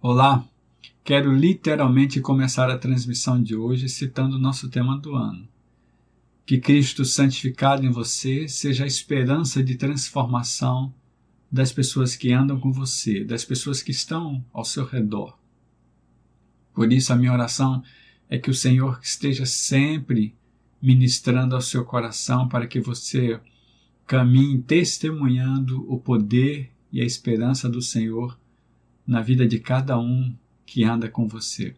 Olá, quero literalmente começar a transmissão de hoje citando o nosso tema do ano. Que Cristo santificado em você seja a esperança de transformação das pessoas que andam com você, das pessoas que estão ao seu redor. Por isso a minha oração é que o Senhor esteja sempre ministrando ao seu coração para que você caminhe testemunhando o poder e a esperança do Senhor na vida de cada um que anda com você.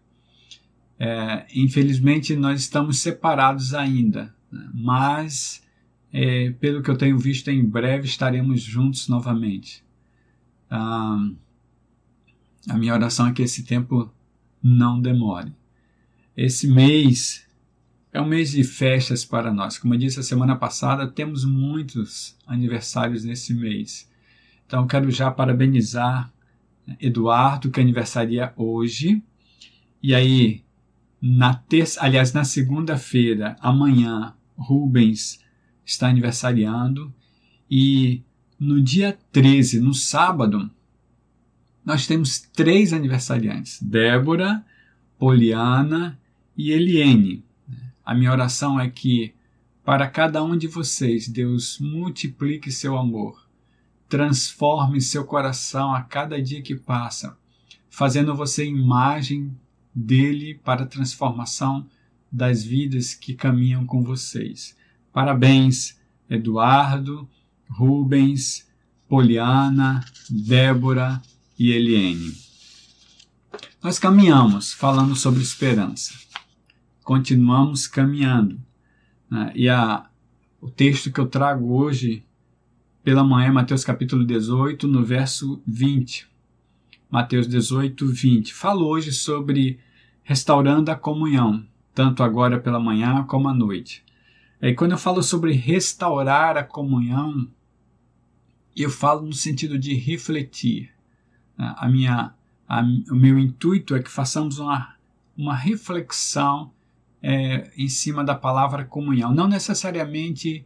Infelizmente nós estamos separados ainda, né? Mas pelo que eu tenho visto, em breve estaremos juntos novamente. A minha oração é que esse tempo não demore. Esse mês é um mês de festas para nós. Como eu disse a semana passada, temos muitos aniversários nesse mês. Então eu quero já parabenizar Eduardo, que aniversaria hoje. E aí, na segunda-feira, amanhã, Rubens está aniversariando. E no dia 13, no sábado, nós temos 3 aniversariantes: Débora, Poliana e Eliene. A minha oração é que para cada um de vocês, Deus multiplique seu amor, transforme seu coração a cada dia que passa, fazendo você imagem dele para a transformação das vidas que caminham com vocês. Parabéns, Eduardo, Rubens, Poliana, Débora e Eliene. Nós caminhamos falando sobre esperança. Continuamos caminhando. E o texto que eu trago hoje pela manhã, Mateus capítulo 18, no verso 20. Mateus 18, 20. Falo hoje sobre restaurando a comunhão, tanto agora pela manhã como à noite. E quando eu falo sobre restaurar a comunhão, eu falo no sentido de refletir. O meu intuito é que façamos uma reflexão em cima da palavra comunhão. Não necessariamente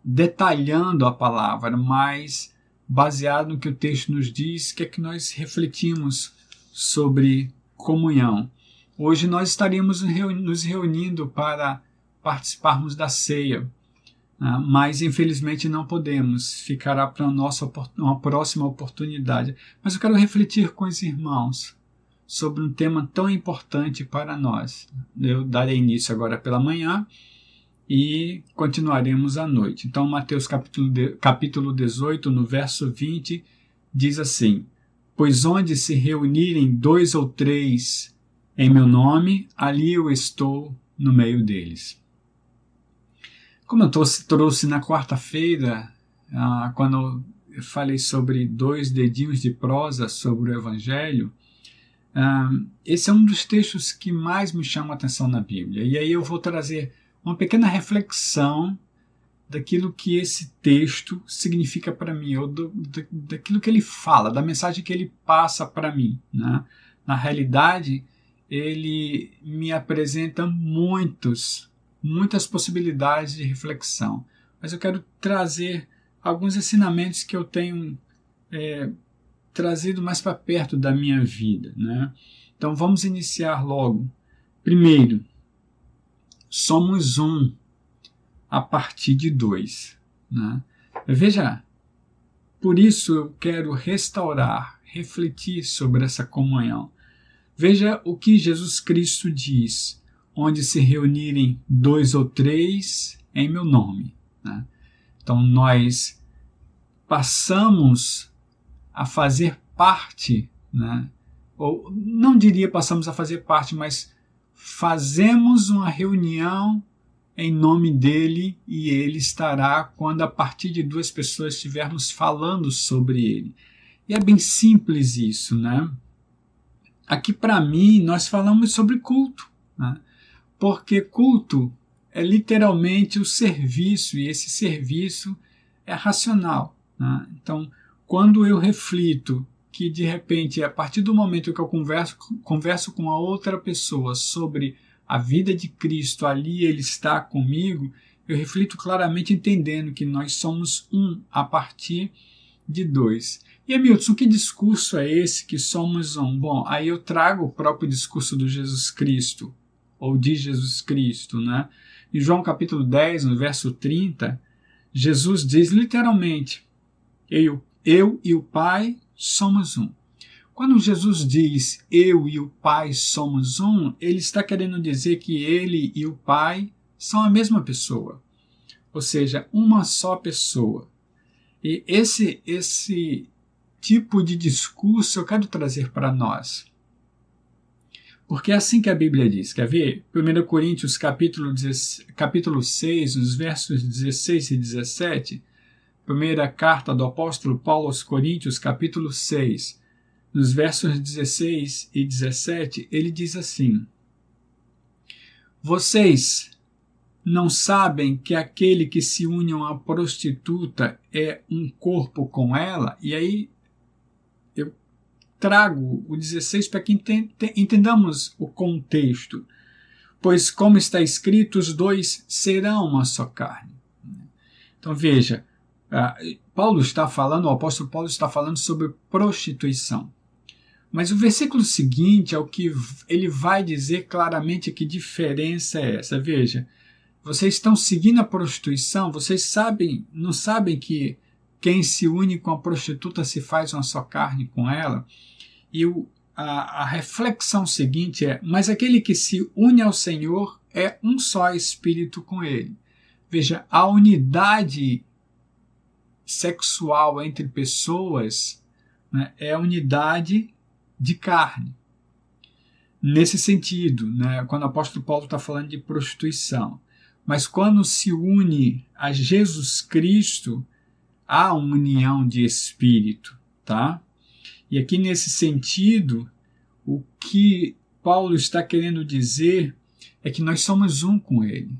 detalhando a palavra, mas baseado no que o texto nos diz, que é que nós refletimos sobre comunhão. Hoje nós estaríamos nos reunindo para participarmos da ceia, mas infelizmente não podemos, ficará para uma próxima oportunidade. Mas eu quero refletir com os irmãos sobre um tema tão importante para nós. Eu darei início agora pela manhã e continuaremos à noite. Então, Mateus capítulo 18, no verso 20, diz assim: Pois onde se reunirem 2 ou 3 em meu nome, ali eu estou no meio deles. Como eu trouxe na quarta-feira, quando eu falei sobre 2 dedinhos de prosa sobre o Evangelho, esse é um dos textos que mais me chama a atenção na Bíblia. E aí eu vou trazer uma pequena reflexão daquilo que esse texto significa para mim, ou daquilo que ele fala, da mensagem que ele passa para mim, né? Na realidade, ele me apresenta muitas possibilidades de reflexão, mas eu quero trazer alguns ensinamentos que eu tenho trazido mais para perto da minha vida, né? Então vamos iniciar logo. Primeiro, somos um a partir de 2. Né? Veja, por isso eu quero restaurar, refletir sobre essa comunhão. Veja o que Jesus Cristo diz: onde se reunirem 2 ou 3 em meu nome. Né? Então nós passamos a fazer parte, né? Ou não diria passamos a fazer parte, mas fazemos uma reunião em nome dele e ele estará quando a partir de 2 pessoas estivermos falando sobre ele. E é bem simples isso, né? Aqui para mim nós falamos sobre culto, né? Porque culto é literalmente o serviço, e esse serviço é racional, né? Então, quando eu reflito que de repente, a partir do momento que eu converso com a outra pessoa sobre a vida de Cristo, ali ele está comigo, eu reflito claramente entendendo que nós somos um a partir de 2. E Hamilton, que discurso é esse que somos um? Bom, aí eu trago o próprio discurso do Jesus Cristo, ou de Jesus Cristo, né? Em João capítulo 10, no verso 30, Jesus diz literalmente, eu e o Pai somos um. Quando Jesus diz eu e o Pai somos um, ele está querendo dizer que ele e o Pai são a mesma pessoa, ou seja, uma só pessoa. E esse tipo de discurso eu quero trazer para nós. Porque é assim que a Bíblia diz. Quer ver? 1 Coríntios capítulo 6, nos versos 16 e 17, primeira carta do apóstolo Paulo aos Coríntios, capítulo 6, nos versos 16 e 17, ele diz assim: vocês não sabem que aquele que se une a uma prostituta é um corpo com ela? E aí eu trago o 16 para que entendamos o contexto. Pois, como está escrito, os dois serão uma só carne. Então veja, o apóstolo Paulo está falando sobre prostituição. Mas o versículo seguinte é o que ele vai dizer claramente que diferença é essa. Veja, vocês estão seguindo a prostituição, vocês não sabem que quem se une com a prostituta se faz uma só carne com ela? E a reflexão seguinte é, mas aquele que se une ao Senhor é um só espírito com ele. Veja, a unidade sexual entre pessoas, né, é a unidade de carne. Nesse sentido, né, quando o apóstolo Paulo está falando de prostituição. Mas quando se une a Jesus Cristo, há uma união de espírito, tá? E aqui nesse sentido, o que Paulo está querendo dizer é que nós somos um com ele.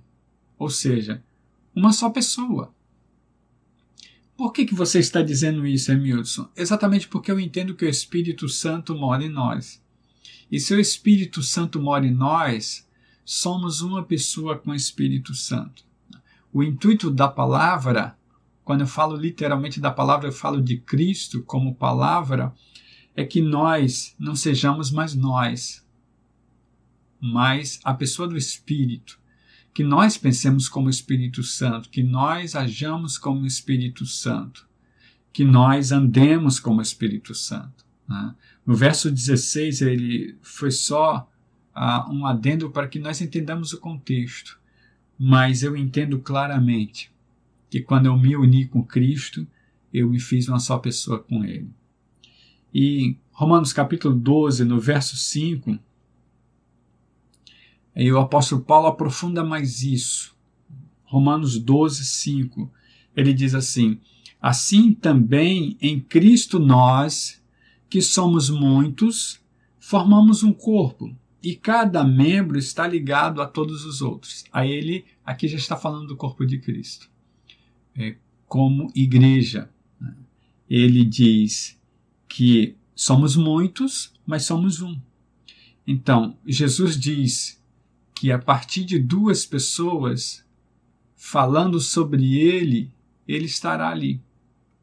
Ou seja, uma só pessoa. Por que você está dizendo isso, Hamilton? Exatamente porque eu entendo que o Espírito Santo mora em nós. E se o Espírito Santo mora em nós, somos uma pessoa com o Espírito Santo. O intuito da palavra, quando eu falo literalmente da palavra, eu falo de Cristo como palavra, é que nós não sejamos mais nós, mas a pessoa do Espírito. Que nós pensemos como Espírito Santo, que nós ajamos como Espírito Santo, que nós andemos como Espírito Santo. Né? No verso 16, ele foi só um adendo para que nós entendamos o contexto, mas eu entendo claramente que quando eu me uni com Cristo, eu me fiz uma só pessoa com Ele. E Romanos capítulo 12, no verso 5, aí o apóstolo Paulo aprofunda mais isso. Romanos 12, 5, ele diz assim, assim também em Cristo nós, que somos muitos, formamos um corpo, e cada membro está ligado a todos os outros. Aí ele aqui já está falando do corpo de Cristo, como igreja. Ele diz que somos muitos, mas somos um. Então, Jesus diz que a partir de duas pessoas falando sobre ele estará ali,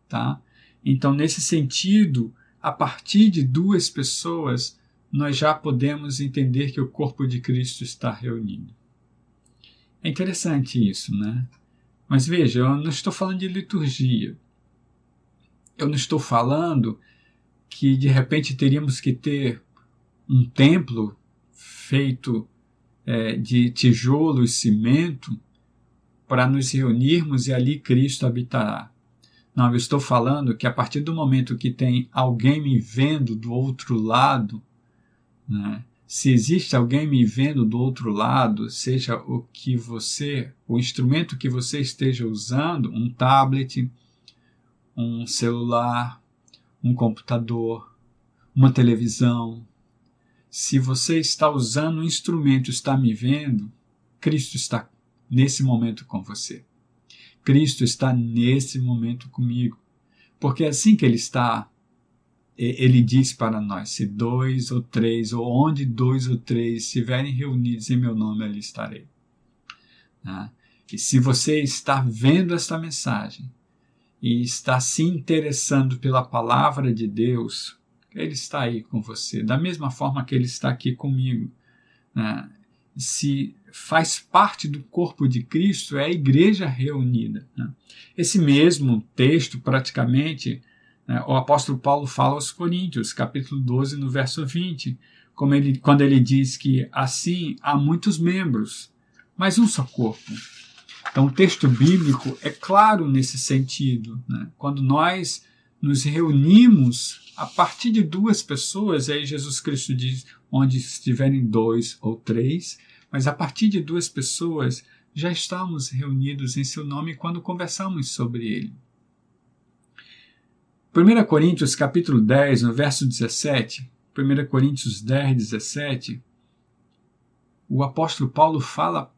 tá? Então, nesse sentido, a partir de duas pessoas, nós já podemos entender que o corpo de Cristo está reunido. É interessante isso, né? Mas veja, eu não estou falando de liturgia. Eu não estou falando que de repente teríamos que ter um templo feito de tijolo e cimento para nos reunirmos e ali Cristo habitará. Não, eu estou falando que a partir do momento que tem alguém me vendo do outro lado, né, se existe alguém me vendo do outro lado, seja o instrumento que você esteja usando, um tablet, um celular, um computador, uma televisão, se você está usando um instrumento e está me vendo, Cristo está nesse momento com você. Cristo está nesse momento comigo. Porque é assim que Ele está. Ele diz para nós, se 2 ou 3, ou onde 2 ou 3 estiverem reunidos em meu nome, ali estarei. E se você está vendo esta mensagem, e está se interessando pela palavra de Deus, Ele está aí com você, da mesma forma que Ele está aqui comigo. Né? Se faz parte do corpo de Cristo, é a igreja reunida. Né? Esse mesmo texto, praticamente, o apóstolo Paulo fala aos Coríntios, capítulo 12, no verso 20, quando ele diz que assim há muitos membros, mas um só corpo. Então o texto bíblico é claro nesse sentido. Né? Quando nós nos reunimos a partir de duas pessoas, aí Jesus Cristo diz, onde estiverem 2 ou 3, mas a partir de duas pessoas já estamos reunidos em seu nome quando conversamos sobre ele. 1 Coríntios capítulo 10, no verso 17, 1 Coríntios 10, 17, o apóstolo Paulo fala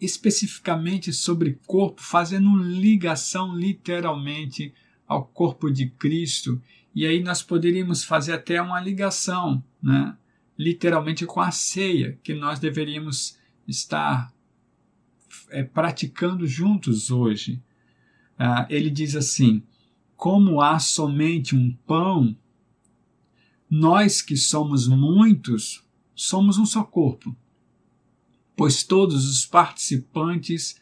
especificamente sobre corpo, fazendo ligação literalmente ao corpo de Cristo, e aí nós poderíamos fazer até uma ligação, né, literalmente com a ceia, que nós deveríamos estar praticando juntos hoje. Ele diz assim, como há somente um pão, nós que somos muitos, somos um só corpo, pois todos participamos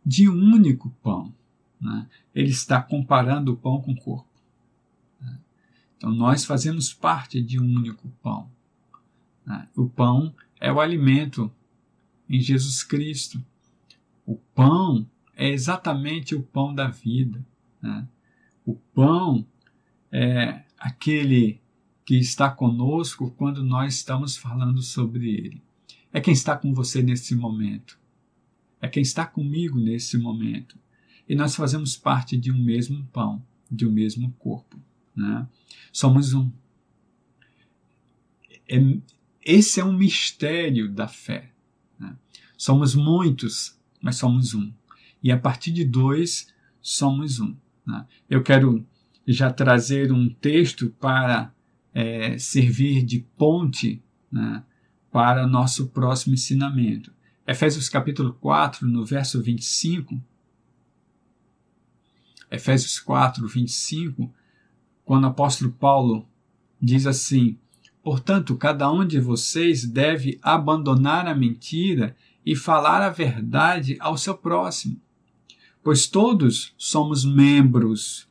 de um único pão. Né? Ele está comparando o pão com o corpo. Né? Então nós fazemos parte de um único pão. Né? O pão é o alimento em Jesus Cristo. O pão é exatamente o pão da vida. Né? O pão é aquele que está conosco quando nós estamos falando sobre ele. É quem está com você nesse momento. É quem está comigo nesse momento. E nós fazemos parte de um mesmo pão, de um mesmo corpo. Né? Somos um. Esse é um mistério da fé. Né? Somos muitos, mas somos um. E a partir de 2, somos um. Né? Eu quero já trazer um texto para servir de ponte, né, para nosso próximo ensinamento. Efésios capítulo 4, no verso 25. Efésios 4, 25, quando o apóstolo Paulo diz assim, portanto, cada um de vocês deve abandonar a mentira e falar a verdade ao seu próximo, pois todos somos membros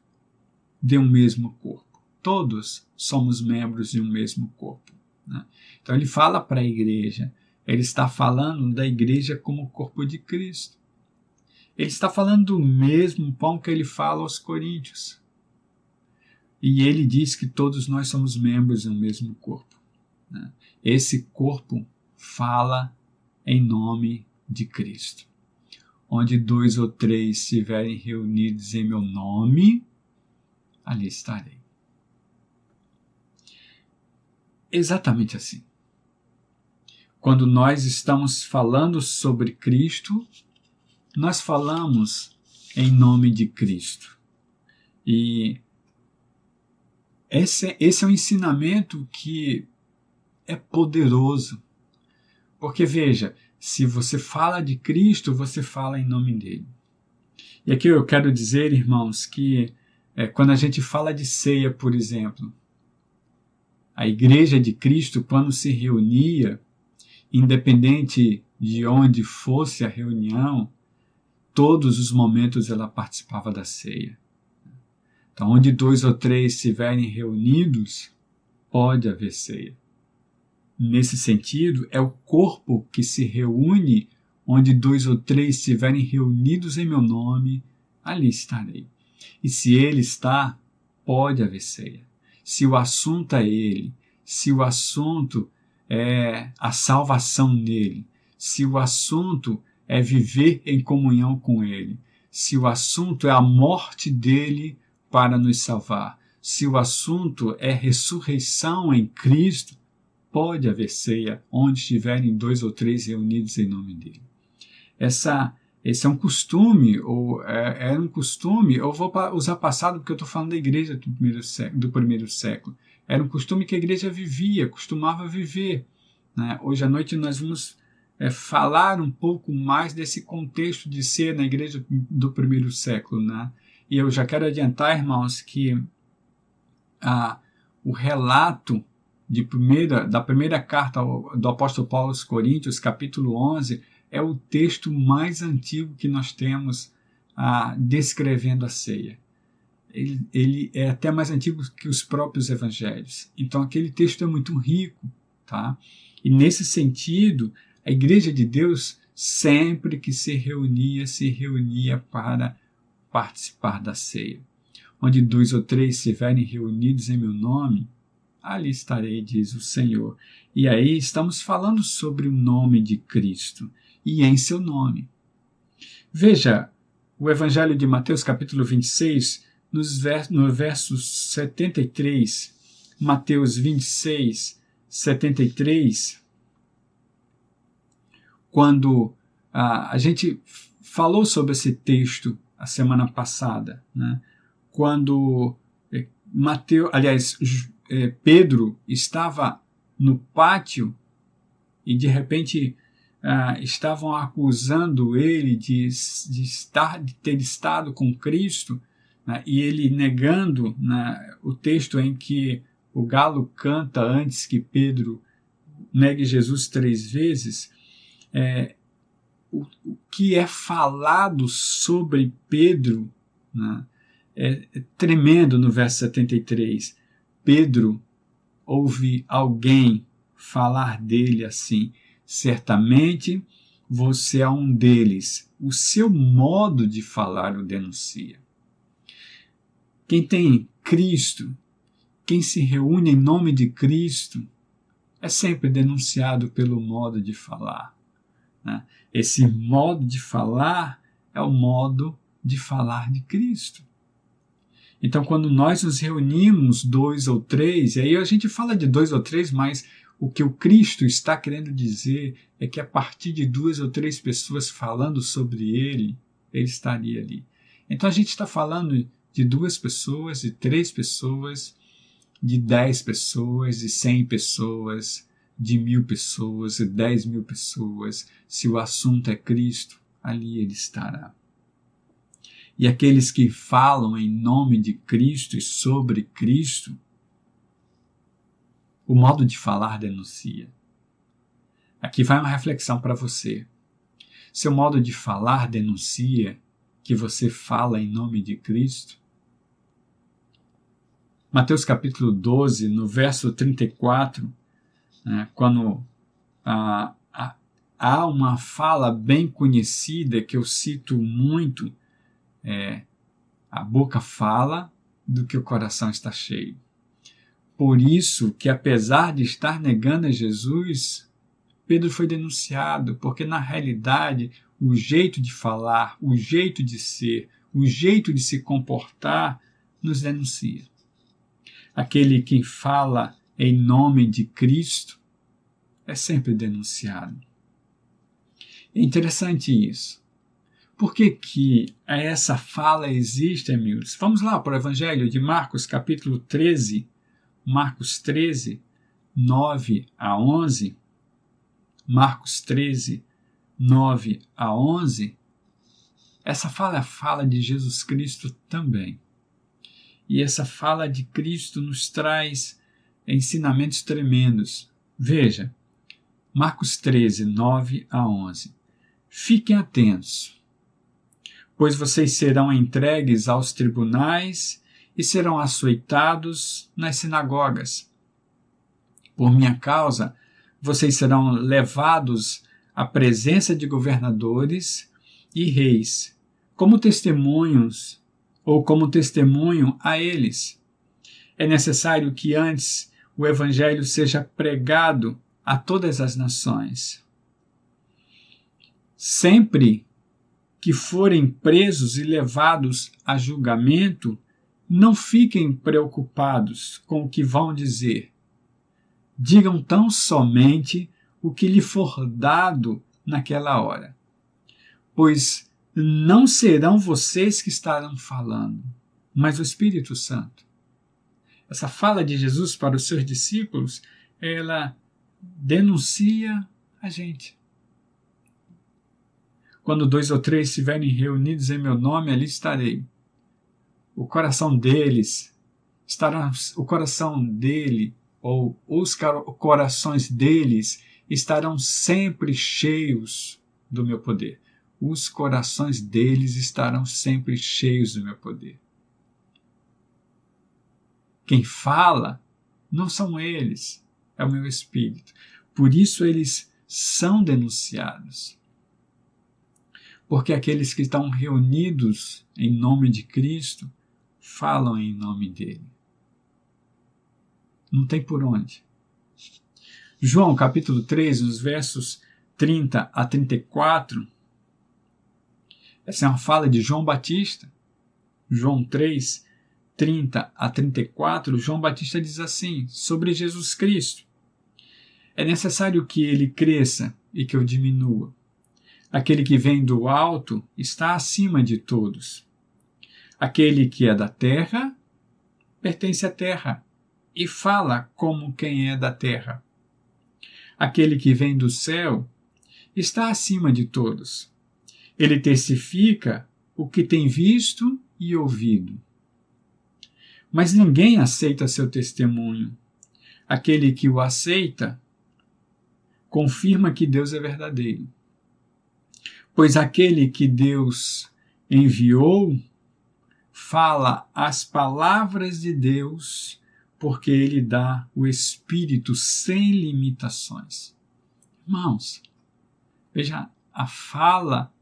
de um mesmo corpo. Todos somos membros de um mesmo corpo. Né? Então ele fala para a igreja, ele está falando da igreja como o corpo de Cristo. Ele está falando do mesmo pão que ele fala aos Coríntios. E ele diz que todos nós somos membros de um mesmo corpo. Né? Esse corpo fala em nome de Cristo. Onde 2 ou 3 estiverem reunidos em meu nome, ali estarei. Exatamente assim. Quando nós estamos falando sobre Cristo, nós falamos em nome de Cristo. E esse é um ensinamento que é poderoso. Porque veja, se você fala de Cristo, você fala em nome dele. E aqui eu quero dizer, irmãos, que quando a gente fala de ceia, por exemplo, a igreja de Cristo, quando se reunia, independente de onde fosse a reunião, todos os momentos ela participava da ceia. Então, onde 2 ou 3 estiverem reunidos, pode haver ceia. Nesse sentido, é o corpo que se reúne, onde 2 ou 3 estiverem reunidos em meu nome, ali estarei. E se ele está, pode haver ceia. Se o assunto é ele, se o assunto é a salvação nele, se o assunto é viver em comunhão com ele, se o assunto é a morte dele para nos salvar, se o assunto é ressurreição em Cristo, pode haver ceia onde estiverem 2 ou 3 reunidos em nome dele. Esse é um costume, ou era um costume, eu vou usar passado porque eu estou falando da igreja do primeiro século. Era um costume que a igreja vivia, costumava viver. Né? Hoje à noite nós vamos falar um pouco mais desse contexto de ser na igreja do primeiro século, né? E eu já quero adiantar, irmãos, que o relato da primeira carta do apóstolo Paulo aos Coríntios, capítulo 11, é o texto mais antigo que nós temos descrevendo a ceia. Ele é até mais antigo que os próprios evangelhos. Então aquele texto é muito rico, tá? E nesse sentido, a igreja de Deus, sempre que se reunia para participar da ceia. Onde 2 ou 3 estiverem reunidos em meu nome, ali estarei, diz o Senhor. E aí estamos falando sobre o nome de Cristo e em seu nome. Veja o Evangelho de Mateus, capítulo 26, no verso 73, Mateus 26, 73, quando a gente falou sobre esse texto a semana passada, né? Quando Pedro estava no pátio e de repente estavam acusando ele de ter estado com Cristo, né? E ele negando, né, o texto em que o galo canta antes que Pedro negue Jesus 3 vezes. O que é falado sobre Pedro, né, é tremendo no verso 73. Pedro ouve alguém falar dele assim: certamente você é um deles. O seu modo de falar o denuncia. Quem tem Cristo, quem se reúne em nome de Cristo, é sempre denunciado pelo modo de falar, né? Esse modo de falar é o modo de falar de Cristo. Então, quando nós nos reunimos 2 ou 3, e aí a gente fala de 2 ou 3, mas o que o Cristo está querendo dizer é que a partir de 2 ou 3 pessoas falando sobre ele estaria ali. Então a gente está falando de 2 pessoas, de 3 pessoas, de 10 pessoas, de 100 pessoas, de 1.000 pessoas, de 10.000 pessoas. Se o assunto é Cristo, ali ele estará. E aqueles que falam em nome de Cristo e sobre Cristo, o modo de falar denuncia. Aqui vai uma reflexão para você. Seu modo de falar denuncia que você fala em nome de Cristo? Mateus capítulo 12, no verso 34, né, quando há uma fala bem conhecida que eu cito muito, a boca fala do que o coração está cheio. Por isso que, apesar de estar negando a Jesus, Pedro foi denunciado, porque na realidade o jeito de falar, o jeito de ser, o jeito de se comportar nos denuncia. Aquele que fala em nome de Cristo é sempre denunciado. É interessante isso. Por que essa fala existe, amigos? Vamos lá para o Evangelho de Marcos, capítulo 13, Marcos 13, 9 a 11. Marcos 13, 9 a 11. Essa fala é a fala de Jesus Cristo também. E essa fala de Cristo nos traz ensinamentos tremendos. Veja, Marcos 13, 9 a 11. Fiquem atentos, pois vocês serão entregues aos tribunais e serão açoitados nas sinagogas. Por minha causa, vocês serão levados à presença de governadores e reis, como testemunhos ou como testemunho a eles. É necessário que antes o evangelho seja pregado a todas as nações. Sempre que forem presos e levados a julgamento, não fiquem preocupados com o que vão dizer. Digam tão somente o que lhe for dado naquela hora, pois não serão vocês que estarão falando, mas o Espírito Santo. Essa fala de Jesus para os seus discípulos, ela denuncia a gente. quando 2 ou 3 estiverem reunidos em meu nome, ali estarei. O coração deles estará, o coração dele, ou os corações deles estarão sempre cheios do meu poder. Os corações deles estarão sempre cheios do meu poder. Quem fala não são eles, é o meu Espírito. Por isso eles são denunciados. Porque aqueles que estão reunidos em nome de Cristo falam em nome dele. Não tem por onde. João capítulo 3, nos versos 30 a 34, essa é uma fala de João Batista. João 3, 30 a 34, João Batista diz assim, sobre Jesus Cristo: é necessário que ele cresça e que eu diminua. Aquele que vem do alto está acima de todos. Aquele que é da terra pertence à terra e fala como quem é da terra. Aquele que vem do céu está acima de todos. Ele testifica o que tem visto e ouvido. Mas ninguém aceita seu testemunho. Aquele que o aceita confirma que Deus é verdadeiro. Pois aquele que Deus enviou fala as palavras de Deus, porque ele dá o Espírito sem limitações. Irmãos, veja a fala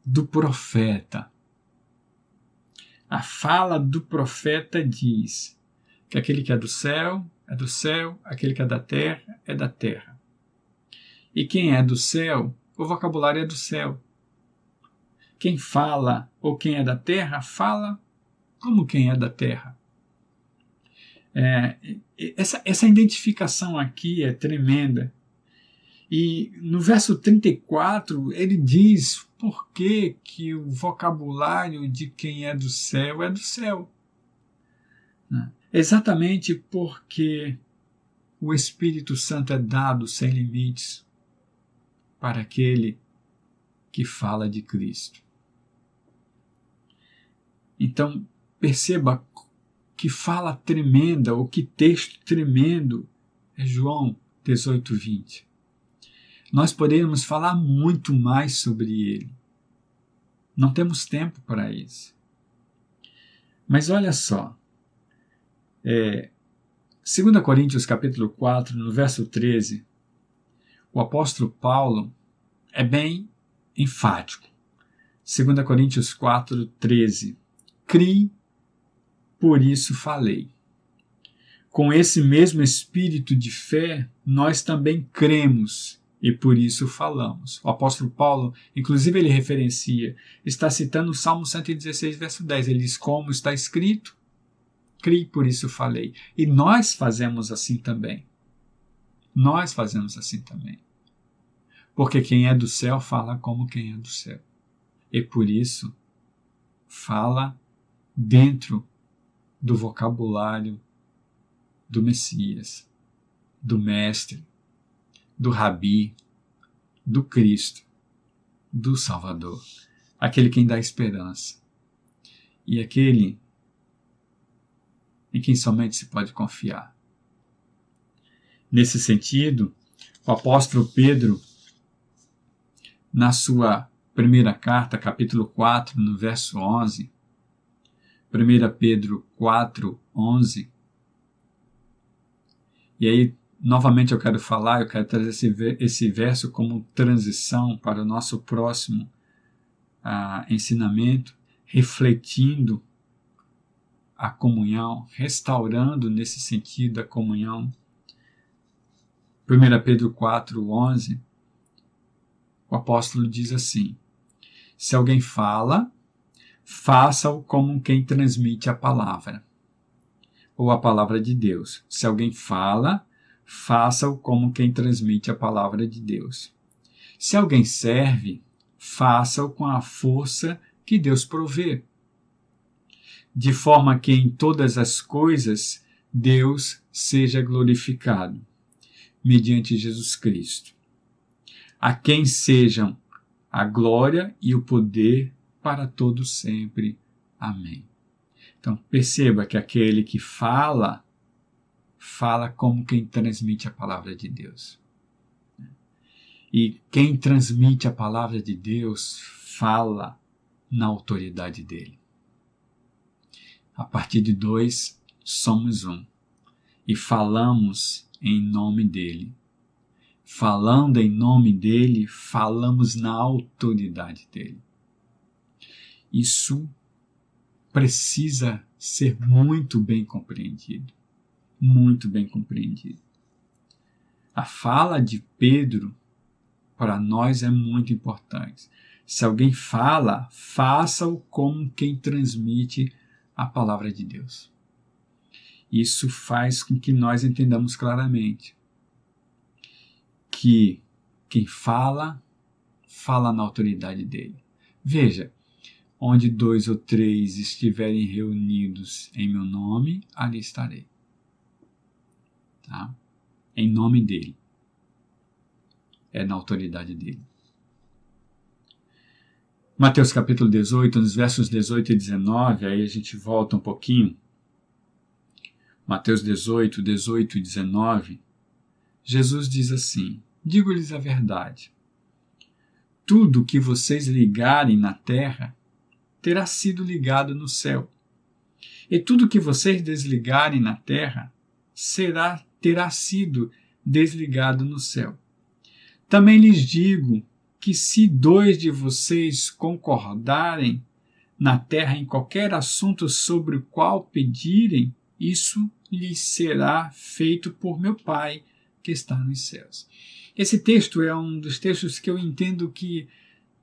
do profeta. A fala do profeta diz que aquele que é do céu, aquele que é da terra. E quem é do céu, o vocabulário é do céu. Quem fala ou quem é da terra, fala como quem é da terra. Essa identificação aqui é tremenda. E no verso 34, ele diz por que o vocabulário de quem é do céu é do céu. Exatamente porque o Espírito Santo é dado sem limites para aquele que fala de Cristo. Então, perceba que fala tremenda, ou que texto tremendo é João 18:20. Nós poderíamos falar muito mais sobre ele. Não temos tempo para isso. Mas olha só, 2 Coríntios capítulo 4, no verso 13, o apóstolo Paulo é bem enfático. 2 Coríntios 4, 13. Criei, por isso falei. Com esse mesmo espírito de fé, nós também cremos e por isso falamos. O apóstolo Paulo, inclusive ele referencia, está citando o Salmo 116, verso 10. Ele diz, como está escrito, criei, por isso falei. E nós fazemos assim também. Nós fazemos assim também. Porque quem é do céu fala como quem é do céu. E por isso fala dentro do vocabulário do Messias, do Mestre, do Rabi, do Cristo, do Salvador, aquele quem dá esperança e aquele em quem somente se pode confiar. Nesse sentido, o apóstolo Pedro, na sua primeira carta, capítulo 4, no verso 11, 1 Pedro 4, 11, e aí, novamente eu quero trazer esse verso como transição para o nosso próximo ensinamento, refletindo a comunhão, restaurando nesse sentido a comunhão. 1 Pedro 4, 11, o apóstolo diz assim, se alguém fala, faça-o como quem transmite a palavra, ou a palavra de Deus. Se alguém fala, faça-o como quem transmite a palavra de Deus. Se alguém serve, faça-o com a força que Deus provê, de forma que em todas as coisas Deus seja glorificado, mediante Jesus Cristo, a quem sejam a glória e o poder para todos sempre. Amém. Então perceba que aquele que fala como quem transmite a palavra de Deus. E quem transmite a palavra de Deus fala na autoridade dele. A partir de 2, somos um. E falamos em nome dele. Falando em nome dele, falamos na autoridade dele. Isso precisa ser muito bem compreendido. Muito bem compreendido. A fala de Pedro para nós é muito importante. Se alguém fala, faça-o como quem transmite a palavra de Deus. Isso faz com que nós entendamos claramente que quem fala na autoridade dele. Veja, onde 2 ou 3 estiverem reunidos em meu nome, ali estarei. Tá? Em nome dele. É na autoridade dele. Mateus capítulo 18, nos versos 18 e 19, aí a gente volta um pouquinho. Mateus 18, 18 e 19, Jesus diz assim: digo-lhes a verdade. Tudo que vocês ligarem na terra terá sido ligado no céu. E tudo que vocês desligarem na terra terá sido desligado no céu. Também lhes digo que se 2 de vocês concordarem na terra em qualquer assunto sobre o qual pedirem, isso lhes será feito por meu Pai que está nos céus. Esse texto é um dos textos que eu entendo que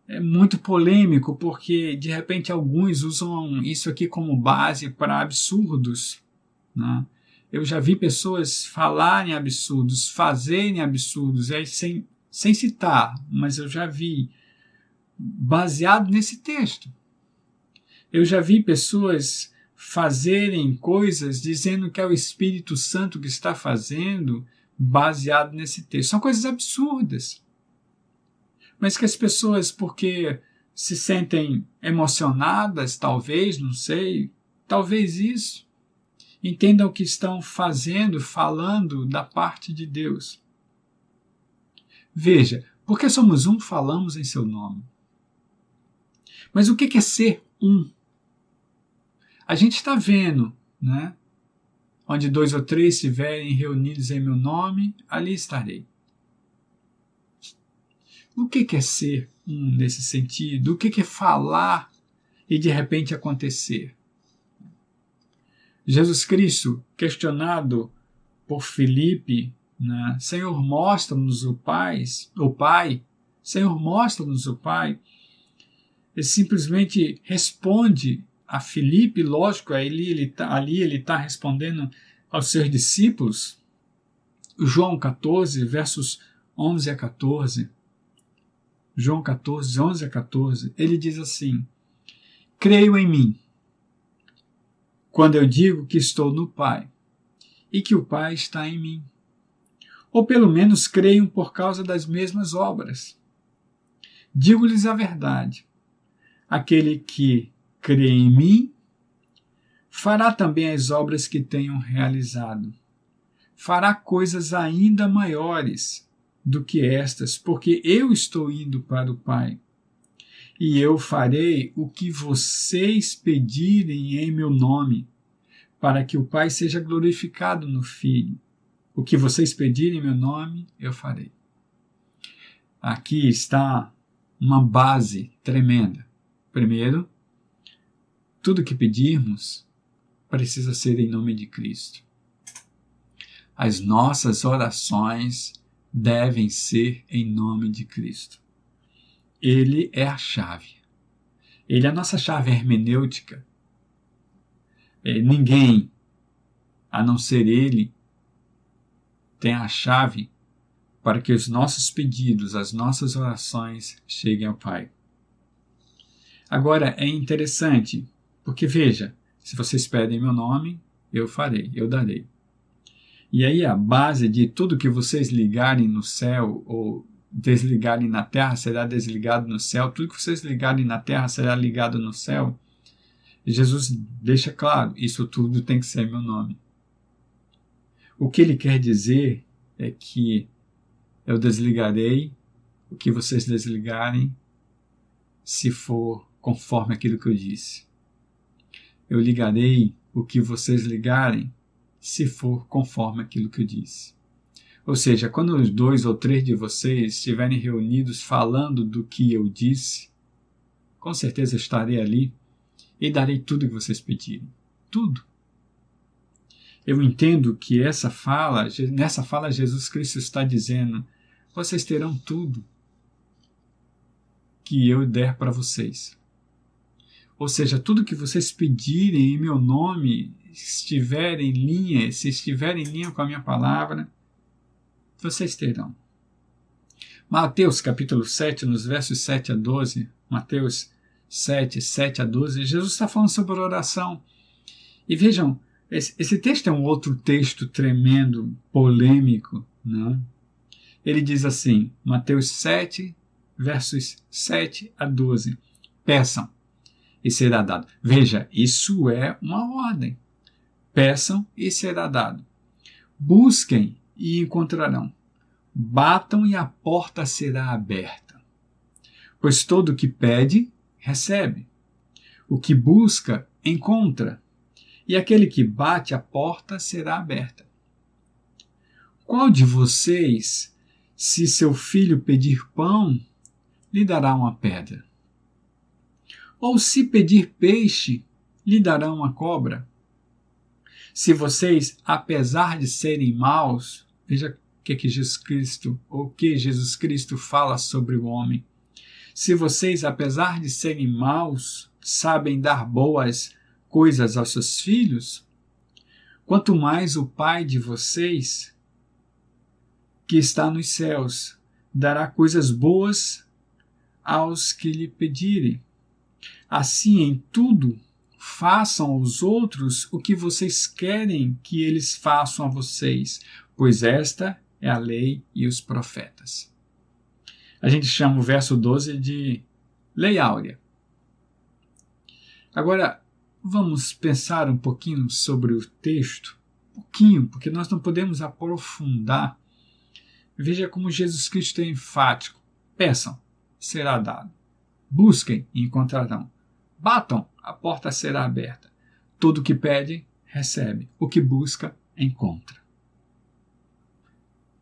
é muito polêmico, porque de repente alguns usam isso aqui como base para absurdos, né? Eu já vi pessoas falarem absurdos, fazerem absurdos, aí sem citar, mas eu já vi baseado nesse texto. Eu já vi pessoas fazerem coisas dizendo que é o Espírito Santo que está fazendo, baseado nesse texto. São coisas absurdas. Mas que as pessoas, porque se sentem emocionadas, talvez, não sei, talvez isso, entendam o que estão fazendo, falando da parte de Deus. Veja, porque somos um, falamos em seu nome. Mas o que é ser um? A gente está vendo, né? Onde 2 ou 3 estiverem reunidos em meu nome, ali estarei. O que é ser um nesse sentido? O que é falar e de repente acontecer? Jesus Cristo, questionado por Filipe, né? Senhor, mostra-nos o Pai. Senhor, mostra-nos o Pai. Ele simplesmente responde a Filipe, lógico, ali ele está respondendo aos seus discípulos. João 14, versos 11 a 14. João 14, 11 a 14. Ele diz assim: creio em mim, quando eu digo que estou no Pai, e que o Pai está em mim. Ou pelo menos creiam por causa das mesmas obras. Digo-lhes a verdade. Aquele que crê em mim, fará também as obras que tenho realizado. Fará coisas ainda maiores do que estas, porque eu estou indo para o Pai. E eu farei o que vocês pedirem em meu nome, para que o Pai seja glorificado no Filho. O que vocês pedirem em meu nome, eu farei. Aqui está uma base tremenda. Primeiro, tudo que pedirmos precisa ser em nome de Cristo. As nossas orações devem ser em nome de Cristo. Ele é a chave. Ele é a nossa chave hermenêutica. Ninguém, a não ser Ele, tem a chave para que os nossos pedidos, as nossas orações cheguem ao Pai. Agora, é interessante, porque veja, se vocês pedem meu nome, eu farei, eu darei. E aí a base de tudo que vocês ligarem no céu, ou desligarem na terra será desligado no céu, tudo que vocês ligarem na terra será ligado no céu. E Jesus deixa claro, isso tudo tem que ser em meu nome. O que ele quer dizer é que eu desligarei o que vocês desligarem, se for conforme aquilo que eu disse. Eu ligarei o que vocês ligarem, se for conforme aquilo que eu disse. Ou seja, quando os 2 ou 3 de vocês estiverem reunidos falando do que eu disse, com certeza eu estarei ali e darei tudo que vocês pedirem. Tudo. Eu entendo que nessa fala Jesus Cristo está dizendo, vocês terão tudo que eu der para vocês. Ou seja, tudo que vocês pedirem em meu nome, se estiver em linha com a minha palavra, vocês terão. Mateus capítulo 7, nos versos 7 a 12, Mateus 7, 7 a 12, Jesus está falando sobre oração. E vejam, esse texto é um outro texto tremendo, polêmico, né? Ele diz assim, Mateus 7, versos 7 a 12, peçam e será dado. Veja, isso é uma ordem. Peçam e será dado. Busquem e encontrarão. Batam e a porta será aberta. Pois todo o que pede, recebe. O que busca, encontra. E aquele que bate, a porta será aberta. Qual de vocês, se seu filho pedir pão, lhe dará uma pedra? Ou se pedir peixe, lhe dará uma cobra? Se vocês, apesar de serem maus, veja o que Jesus Cristo fala sobre o homem. Se vocês, apesar de serem maus, sabem dar boas coisas aos seus filhos, quanto mais o Pai de vocês, que está nos céus, dará coisas boas aos que lhe pedirem. Assim, em tudo, façam aos outros o que vocês querem que eles façam a vocês, pois esta é a lei e os profetas. A gente chama o verso 12 de Lei Áurea. Agora, vamos pensar um pouquinho sobre o texto, porque nós não podemos aprofundar. Veja como Jesus Cristo é enfático. Peçam, será dado. Busquem e encontrarão. Batam, a porta será aberta. Todo o que pede, recebe. O que busca, encontra.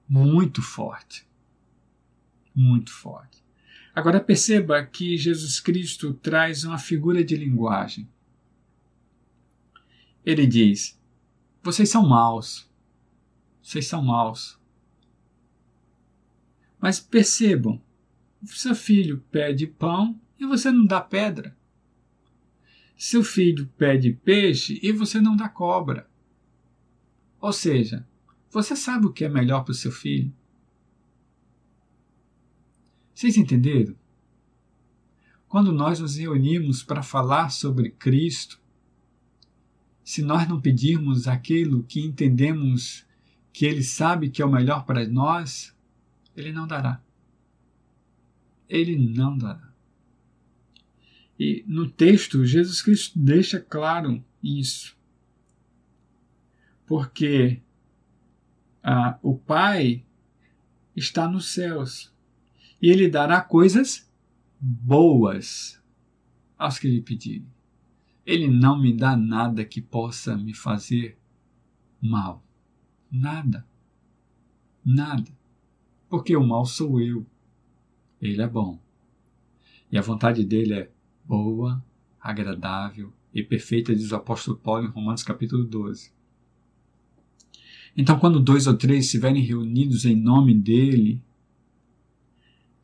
Muito forte. Muito forte. Agora perceba que Jesus Cristo traz uma figura de linguagem. Ele diz, vocês são maus. Vocês são maus. Mas percebam, seu filho pede pão e você não dá pedra. Seu filho pede peixe e você não dá cobra. Ou seja, você sabe o que é melhor para o seu filho. Vocês entenderam? Quando nós nos reunimos para falar sobre Cristo, se nós não pedirmos aquilo que entendemos que Ele sabe que é o melhor para nós, Ele não dará. Ele não dará. E no texto, Jesus Cristo deixa claro isso. Porque o Pai está nos céus e Ele dará coisas boas aos que lhe pedirem. Ele não me dá nada que possa me fazer mal. Nada. Nada. Porque o mal sou eu. Ele é bom. E a vontade dele é boa, agradável e perfeita, diz o apóstolo Paulo em Romanos capítulo 12. Então, quando 2 ou 3 estiverem reunidos em nome dele,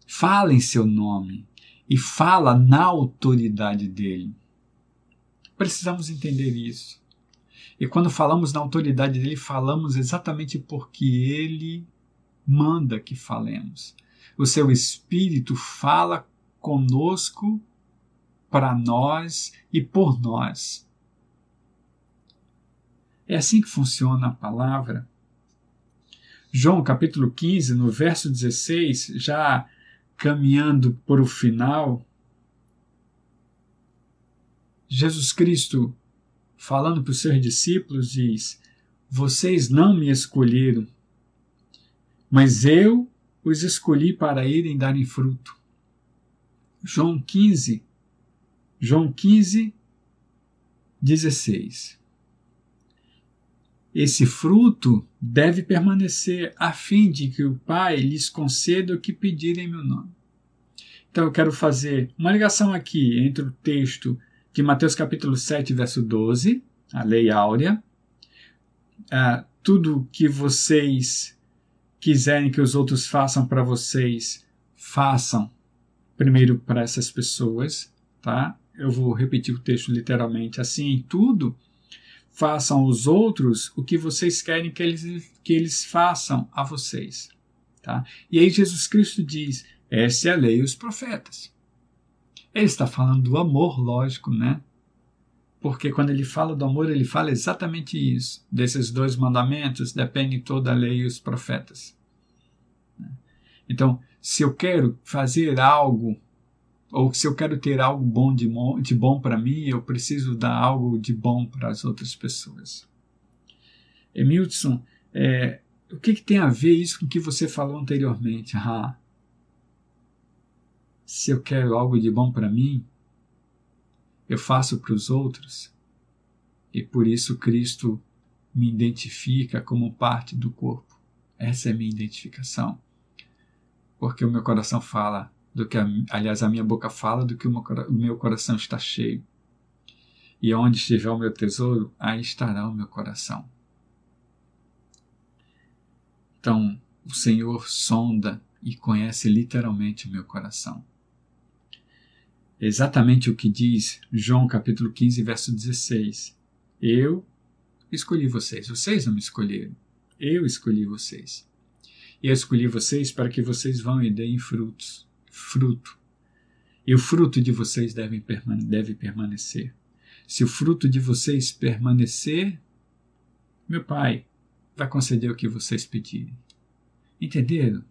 fala em seu nome e fala na autoridade dele. Precisamos entender isso. E quando falamos na autoridade dele, falamos exatamente porque ele manda que falemos. O seu Espírito fala conosco, para nós e por nós. É assim que funciona a palavra. João capítulo 15, no verso 16, já caminhando para o final, Jesus Cristo, falando para os seus discípulos, diz: vocês não me escolheram, mas eu os escolhi para irem darem fruto. João 15, 16. Esse fruto deve permanecer, a fim de que o Pai lhes conceda o que pedirem em meu nome. Então eu quero fazer uma ligação aqui entre o texto de Mateus capítulo 7, verso 12, a lei áurea, tudo que vocês quiserem que os outros façam para vocês, façam primeiro para essas pessoas, tá? Eu vou repetir o texto literalmente. Assim, em tudo, façam aos outros o que vocês querem que eles façam a vocês, tá? E aí Jesus Cristo diz: essa é a lei e os profetas. Ele está falando do amor, lógico, né? Porque quando ele fala do amor, ele fala exatamente isso. Desses 2 mandamentos depende toda a lei e os profetas. Então, se eu quero fazer algo, ou se eu quero ter algo bom de bom para mim, eu preciso dar algo de bom para as outras pessoas. Emilson, o que tem a ver isso com o que você falou anteriormente? Se eu quero algo de bom para mim, eu faço para os outros, e por isso Cristo me identifica como parte do corpo. Essa é a minha identificação. Porque o meu coração fala do que, aliás, a minha boca fala do que o meu coração está cheio. E onde estiver o meu tesouro, aí estará o meu coração. Então, o Senhor sonda e conhece literalmente o meu coração. Exatamente o que diz João capítulo 15, verso 16. Eu escolhi vocês, vocês não me escolheram. Eu escolhi vocês. E eu escolhi vocês para que vocês vão e deem fruto. E o fruto de vocês deve permanecer. Se o fruto de vocês permanecer, meu Pai vai conceder o que vocês pedirem. Entenderam?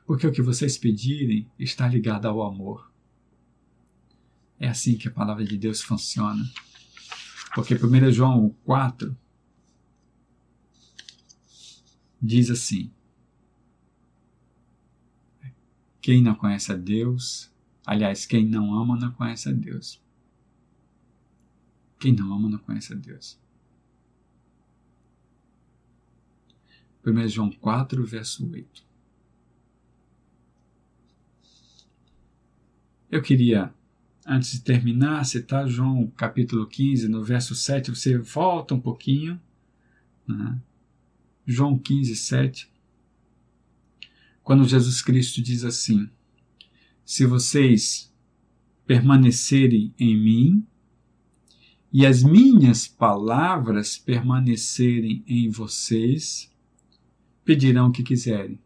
Porque o que vocês pedirem está ligado ao amor. É assim que a palavra de Deus funciona. Porque 1 João 4 diz assim: quem não conhece a Deus, aliás, quem não ama não conhece a Deus. Quem não ama não conhece a Deus. 1 João 4, verso 8. Eu queria, antes de terminar, citar João capítulo 15, no verso 7, você volta um pouquinho, né? João 15, 7, quando Jesus Cristo diz assim: se vocês permanecerem em mim e as minhas palavras permanecerem em vocês, pedirão o que quiserem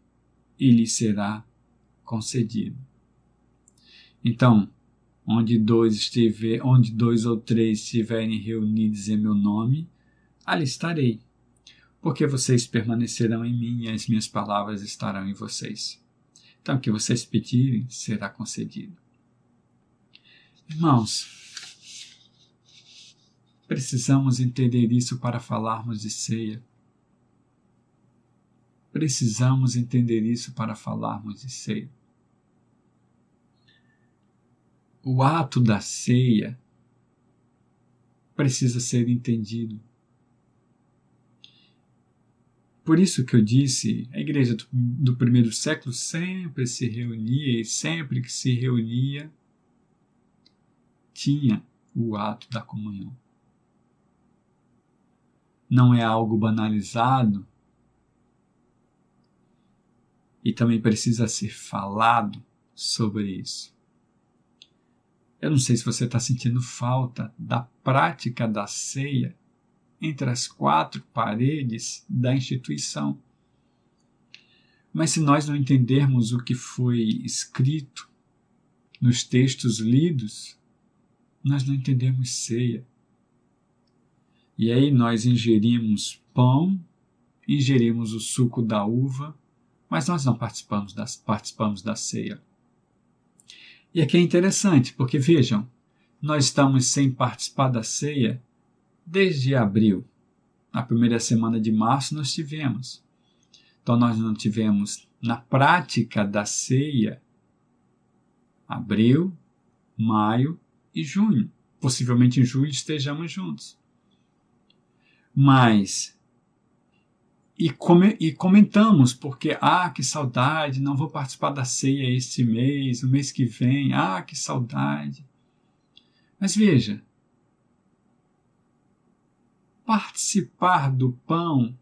e lhes será concedido. Então, onde dois ou três estiverem reunidos em meu nome, ali estarei, porque vocês permanecerão em mim e as minhas palavras estarão em vocês. Então, o que vocês pedirem será concedido. Irmãos, precisamos entender isso para falarmos de ceia. Precisamos entender isso para falarmos de ceia. O ato da ceia precisa ser entendido. Por isso que eu disse, a igreja do primeiro século sempre se reunia, e sempre que se reunia, tinha o ato da comunhão. Não é algo banalizado, e também precisa ser falado sobre isso. Eu não sei se você está sentindo falta da prática da ceia entre as 4 paredes da instituição. Mas se nós não entendermos o que foi escrito nos textos lidos, nós não entendemos ceia. E aí nós ingerimos pão ingerimos o suco da uva, mas nós não participamos da ceia. E aqui é interessante, porque vejam, nós estamos sem participar da ceia desde abril. Na primeira semana de março nós tivemos. Então nós não tivemos na prática da ceia abril, maio e junho. Possivelmente em julho estejamos juntos. Mas, e comentamos, porque, que saudade, não vou participar da ceia este mês, o mês que vem, que saudade. Mas veja, participar do pão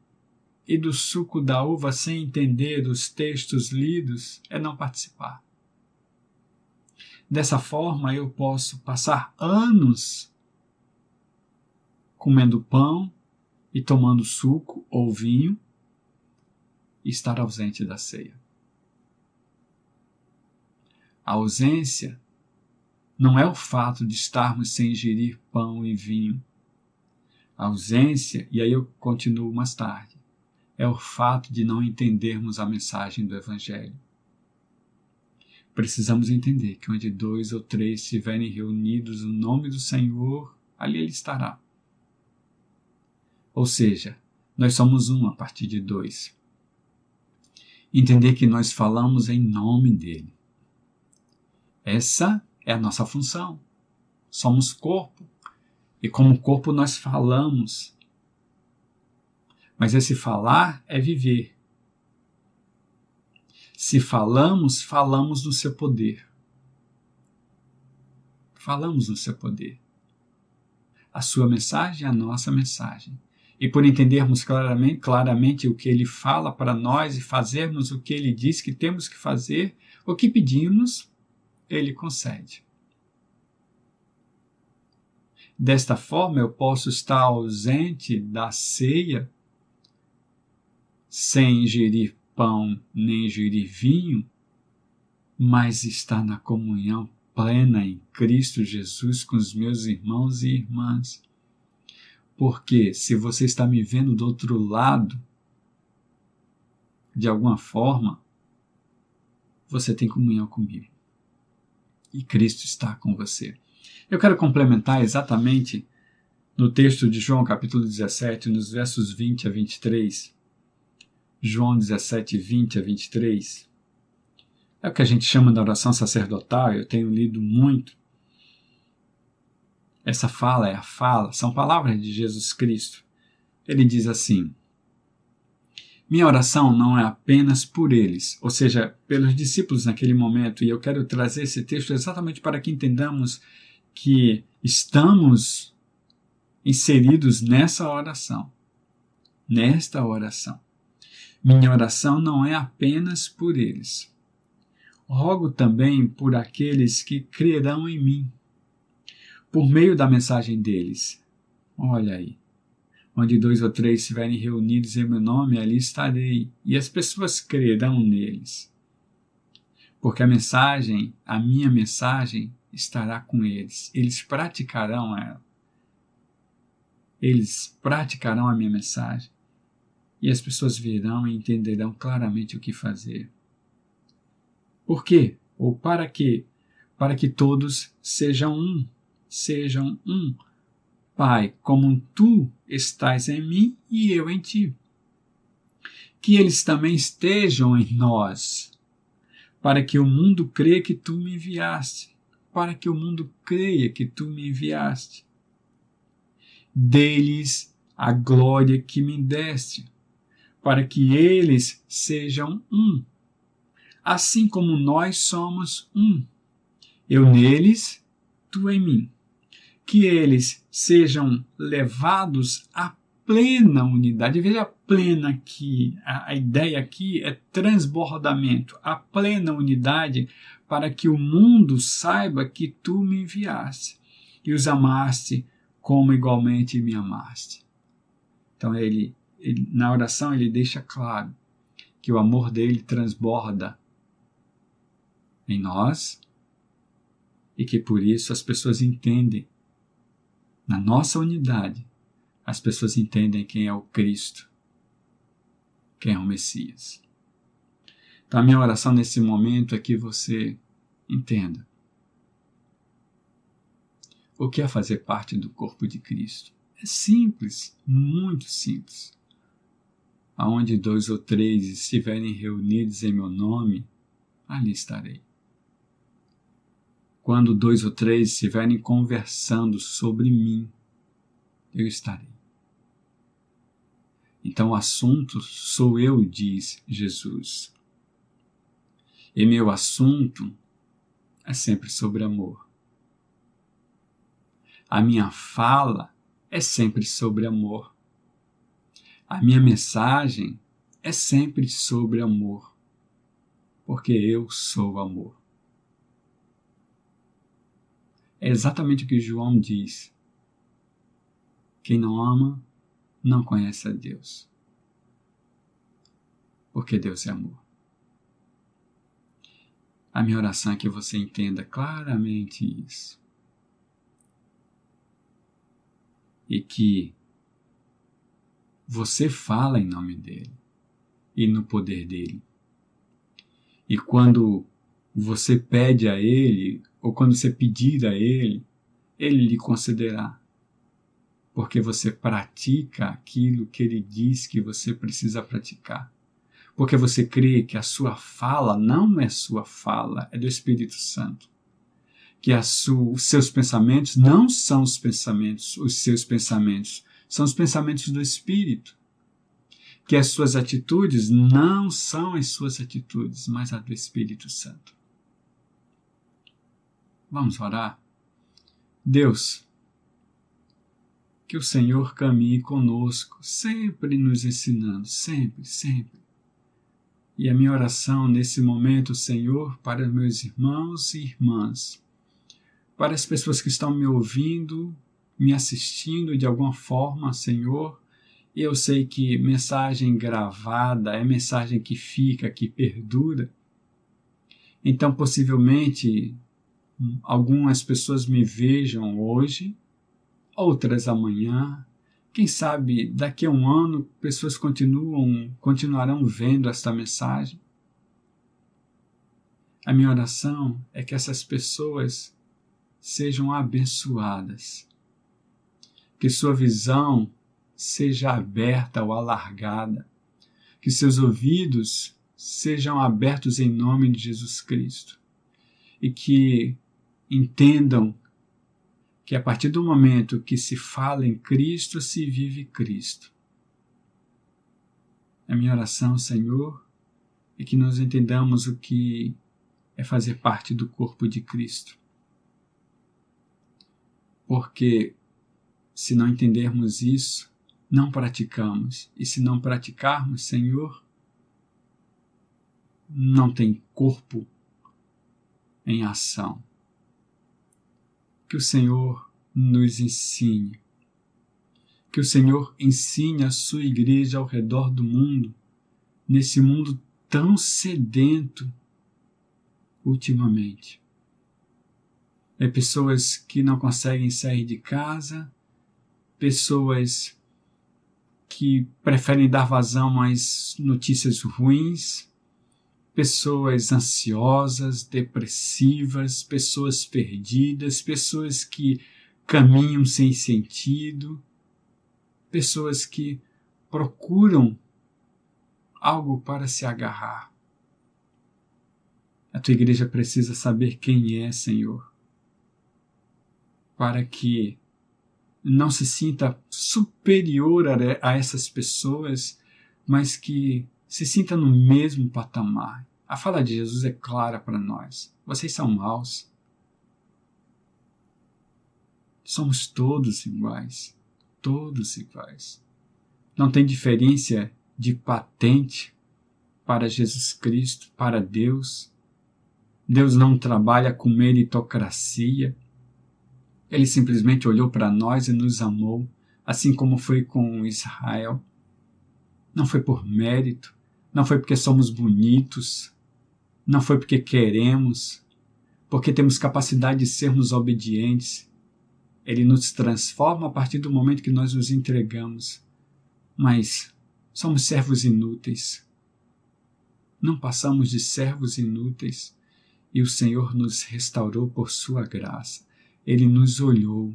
e do suco da uva sem entender os textos lidos é não participar. Dessa forma, eu posso passar anos comendo pão e tomando suco ou vinho e estar ausente da ceia. A ausência não é o fato de estarmos sem ingerir pão e vinho. A ausência, e aí eu continuo mais tarde, é o fato de não entendermos a mensagem do Evangelho. Precisamos entender que onde 2 ou 3 estiverem reunidos no nome do Senhor, ali Ele estará. Ou seja, nós somos um a partir de 2. Entender que nós falamos em nome dEle. Essa é a nossa função. Somos corpo. E como corpo nós falamos. Mas esse falar é viver. Se falamos, falamos no seu poder. Falamos no seu poder. A sua mensagem é a nossa mensagem. E por entendermos claramente o que Ele fala para nós e fazermos o que Ele diz que temos que fazer, o que pedimos, Ele concede. Desta forma, eu posso estar ausente da ceia, sem ingerir pão nem ingerir vinho, mas estar na comunhão plena em Cristo Jesus com os meus irmãos e irmãs. Porque se você está me vendo do outro lado, de alguma forma, você tem comunhão comigo. E Cristo está com você. Eu quero complementar exatamente no texto de João, capítulo 17, nos versos 20 a 23. João 17, 20 a 23. É o que a gente chama de oração sacerdotal, eu tenho lido muito. Essa fala é a fala, são palavras de Jesus Cristo. Ele diz assim: minha oração não é apenas por eles, ou seja, pelos discípulos naquele momento, e eu quero trazer esse texto exatamente para que entendamos que estamos inseridos nessa oração. Nesta oração. Minha oração não é apenas por eles. Rogo também por aqueles que crerão em mim, por meio da mensagem deles. Olha aí. Onde 2 ou 3 estiverem reunidos em meu nome, ali estarei, e as pessoas crerão neles. Porque a minha mensagem, estará com eles. Eles praticarão ela. Eles praticarão a minha mensagem. E as pessoas verão e entenderão claramente o que fazer. Por quê? Ou para quê? Para que todos sejam um. Sejam um. Pai, como tu estás em mim e eu em ti. Que eles também estejam em nós, para que o mundo creia que tu me enviaste. Para que o mundo creia que tu me enviaste. Dê-lhes a glória que me deste, para que eles sejam um, assim como nós somos um. Eu neles, tu em mim. Que eles sejam levados à plena unidade. Veja a plena aqui, a ideia aqui é transbordamento, a plena unidade, para que o mundo saiba que tu me enviaste e os amaste como igualmente me amaste. Então ele na oração ele deixa claro que o amor dele transborda em nós e que por isso as pessoas entendem, na nossa unidade, as pessoas entendem quem é o Cristo. quem é o Messias. Então a minha oração nesse momento é que você entenda o que é fazer parte do corpo de Cristo. É simples, muito simples. Aonde 2 ou 3 estiverem reunidos em meu nome, ali estarei. Quando 2 ou 3 estiverem conversando sobre mim, eu estarei. Então o assunto sou eu, diz Jesus. E meu assunto é sempre sobre amor. A minha fala é sempre sobre amor. A minha mensagem é sempre sobre amor, porque eu sou amor. É exatamente o que João diz. Quem não ama, não conhece a Deus, porque Deus é amor. A minha oração é que você entenda claramente isso. E que você fala em nome dele e no poder dele. E quando você pede a ele, ou quando você pedir a ele, ele lhe concederá. Porque você pratica aquilo que ele diz que você precisa praticar. Porque você crê que a sua fala não é sua fala, é do Espírito Santo. Que os seus pensamentos não são os seus pensamentos, são os pensamentos do Espírito. Que as suas atitudes não são as suas atitudes, mas a do Espírito Santo. Vamos orar? Deus, que o Senhor caminhe conosco, sempre nos ensinando, sempre, sempre. E a minha oração nesse momento, Senhor, para meus irmãos e irmãs, para as pessoas que estão me ouvindo, me assistindo de alguma forma, Senhor, eu sei que mensagem gravada é mensagem que fica, que perdura. Então, possivelmente, algumas pessoas me vejam hoje, outras amanhã. Quem sabe daqui a um ano pessoas continuarão vendo esta mensagem. A minha oração é que essas pessoas sejam abençoadas, que sua visão seja aberta ou alargada, que seus ouvidos sejam abertos em nome de Jesus Cristo e que entendam que a partir do momento que se fala em Cristo, se vive Cristo. A minha oração, Senhor, é que nós entendamos o que é fazer parte do corpo de Cristo. Porque se não entendermos isso, não praticamos. E se não praticarmos, Senhor, não tem corpo em ação. Que o Senhor nos ensine. Que o Senhor ensine a sua igreja ao redor do mundo, nesse mundo tão sedento ultimamente. É pessoas que não conseguem sair de casa, pessoas que preferem dar vazão às notícias ruins, pessoas ansiosas, depressivas, pessoas perdidas, pessoas que caminham sem sentido, pessoas que procuram algo para se agarrar. A tua igreja precisa saber quem é, Senhor, para que não se sinta superior a essas pessoas, mas que se sinta no mesmo patamar. A fala de Jesus é clara para nós. Vocês são maus. Somos todos iguais. Todos iguais. Não tem diferença de patente para Jesus Cristo, para Deus. Deus não trabalha com meritocracia. Ele simplesmente olhou para nós e nos amou, assim como foi com Israel. Não foi por mérito, não foi porque somos bonitos, não foi porque queremos, porque temos capacidade de sermos obedientes. Ele nos transforma a partir do momento que nós nos entregamos. Mas Somos servos inúteis. Não passamos de servos inúteis e o Senhor nos restaurou por sua graça. Ele nos olhou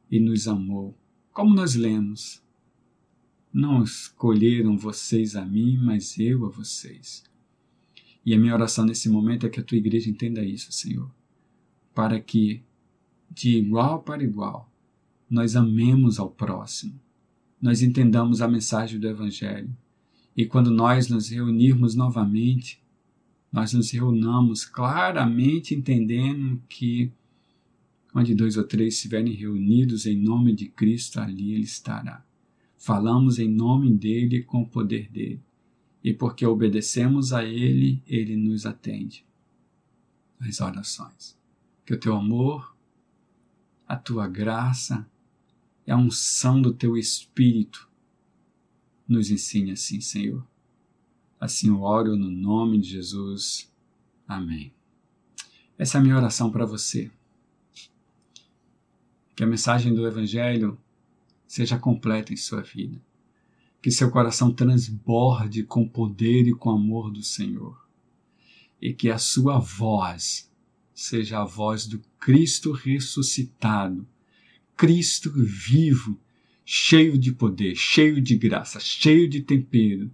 e nos amou. Como nós lemos, não escolheram vocês a mim, mas eu a vocês. E a minha oração nesse momento é que a tua igreja entenda isso, Senhor, para que, de igual para igual, nós amemos ao próximo, nós entendamos a mensagem do Evangelho, e quando nós nos reunirmos novamente, nós nos reunamos claramente entendendo que onde 2 ou 3 estiverem reunidos em nome de Cristo, ali Ele estará. Falamos em nome dEle e com o poder dEle. E porque obedecemos a Ele, Ele nos atende nas orações. Que o Teu amor, a Tua graça e a unção do Teu Espírito nos ensine assim, Senhor. Assim eu oro no nome de Jesus. Amém. Essa é a minha oração para você. Que a mensagem do Evangelho seja completa em sua vida. Que seu coração transborde com o poder e com o amor do Senhor. E que a sua voz seja a voz do Cristo ressuscitado, Cristo vivo, cheio de poder, cheio de graça, cheio de tempero,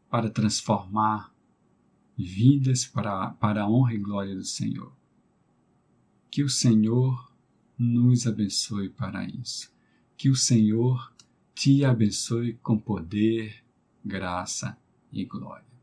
para transformar vidas para a honra e glória do Senhor. Que o Senhor nos abençoe para isso. Que o Senhor te abençoe com poder, graça e glória.